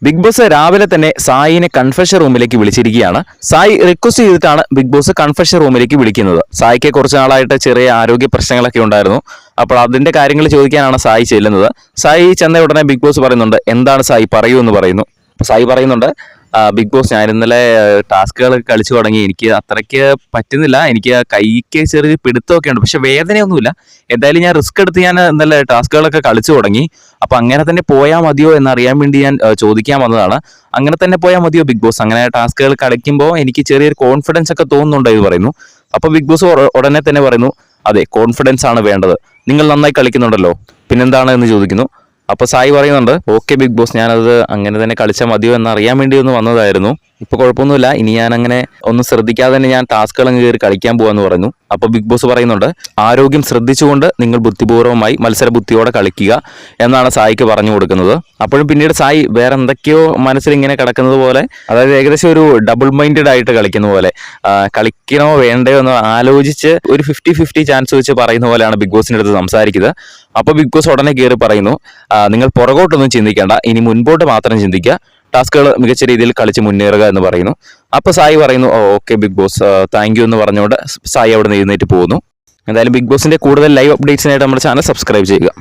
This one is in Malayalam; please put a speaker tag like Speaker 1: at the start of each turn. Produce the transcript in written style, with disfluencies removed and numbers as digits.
Speaker 1: ബിഗ് ബോസ് രാവിലെ തന്നെ സായിനെ കൺഫെഷൻ റൂമിലേക്ക് വിളിച്ചിരിക്കുകയാണ്. സായി റിക്വസ്റ്റ് ചെയ്തിട്ടാണ് ബിഗ് ബോസ് കൺഫെഷൻ റൂമിലേക്ക് വിളിക്കുന്നത്. സായിക്ക് കുറച്ച് നാളായിട്ട് ചെറിയ ആരോഗ്യ പ്രശ്നങ്ങളൊക്കെ ഉണ്ടായിരുന്നു. അപ്പോൾ അതിന്റെ കാര്യങ്ങൾ ചോദിക്കാനാണ് സായി ചെല്ലുന്നത്. സായി ചെന്ന ഉടനെ ബിഗ് ബോസ് പറയുന്നുണ്ട്, എന്താണ് സായി പറയൂ എന്ന് പറയുന്നു. അപ്പോൾ സായി പറയുന്നുണ്ട്, ബിഗ് ബോസ് ഞാൻ ഇന്നലെ ടാസ്കുകൾ കളിച്ചു തുടങ്ങി, എനിക്ക് അത്രയ്ക്ക് പറ്റുന്നില്ല, എനിക്ക് കൈക്ക് ചെറിയ പിടുത്തമൊക്കെ ഉണ്ട്, പക്ഷെ വേദനയൊന്നുമില്ല. എന്തായാലും ഞാൻ റിസ്ക് എടുത്ത് ഞാൻ ഇന്നലെ ടാസ്കുകളൊക്കെ കളിച്ചു തുടങ്ങി. അപ്പൊ അങ്ങനെ തന്നെ പോയാൽ മതിയോ എന്നറിയാൻ വേണ്ടി ഞാൻ ചോദിക്കാൻ വന്നതാണ്. അങ്ങനെ തന്നെ പോയാൽ മതിയോ ബിഗ് ബോസ്? അങ്ങനെ ടാസ്കുകൾ കളിക്കുമ്പോൾ എനിക്ക് ചെറിയൊരു കോൺഫിഡൻസ് ഒക്കെ തോന്നുന്നുണ്ട് എന്ന് പറയുന്നു. അപ്പൊ ബിഗ് ബോസ് ഉടനെ തന്നെ പറയുന്നു, അതെ, കോൺഫിഡൻസ് ആണ് വേണ്ടത്, നിങ്ങൾ നന്നായി കളിക്കുന്നുണ്ടല്ലോ, പിന്നെന്താണ് എന്ന് ചോദിക്കുന്നു. അപ്പൊ സായി പറയുന്നുണ്ട്, ഓക്കെ ബിഗ് ബോസ്, ഞാനത് അങ്ങനെ തന്നെ കളിച്ചാൽ മതിയോ എന്ന് അറിയാൻ വേണ്ടി ഒന്ന് വന്നതായിരുന്നു. ഇപ്പൊ കുഴപ്പമൊന്നുമില്ല, ഇനി ഞാൻ അങ്ങനെ ഒന്നും ശ്രദ്ധിക്കാതെ തന്നെ ഞാൻ ടാസ്കുകൾ കയറി കളിക്കാൻ പോവാന്ന് പറഞ്ഞു. അപ്പൊ ബിഗ് ബോസ് പറയുന്നുണ്ട്, ആരോഗ്യം ശ്രദ്ധിച്ചുകൊണ്ട് നിങ്ങൾ ബുദ്ധിപൂർവ്വമായി മത്സര ബുദ്ധിയോടെ കളിക്കുക എന്നാണ് സായിക്ക് പറഞ്ഞു കൊടുക്കുന്നത്. അപ്പോഴും പിന്നീട് സായി വേറെ എന്തൊക്കെയോ മനസ്സിൽ ഇങ്ങനെ കിടക്കുന്നത് പോലെ, അതായത് ഏകദേശം ഒരു ഡബിൾ മൈൻഡഡ് ആയിട്ട് കളിക്കുന്ന പോലെ, കളിക്കണോ വേണ്ടയോ എന്ന് ആലോചിച്ച് ഒരു 50-50 ചാൻസ് വെച്ച് പറയുന്ന പോലെയാണ് ബിഗ് ബോസിന്റെ അടുത്ത് സംസാരിക്കുന്നത്. അപ്പൊ ബിഗ് ബോസ് ഉടനെ കയറി പറയുന്നു, നിങ്ങൾ പുറകോട്ടൊന്നും ചിന്തിക്കേണ്ട, ഇനി മുൻപോട്ട് മാത്രം ചിന്തിക്കുക, ടാസ്കുകൾ മികച്ച രീതിയിൽ കളിച്ച് മുന്നേറുക എന്ന് പറയുന്നു. അപ്പൊ സായി പറയുന്നു, okay big boss, thank you എന്ന് പറഞ്ഞുകൊണ്ട് സായി അവിടെ നിന്ന് എഴുന്നേറ്റ് പോകുന്നു. എന്തായാലും ബിഗ് ബോസിന്റെ കൂടുതൽ ലൈവ് അപ്ഡേറ്റ്സിനായിട്ട് നമ്മുടെ ചാനൽ സബ്സ്ക്രൈബ് ചെയ്യുക.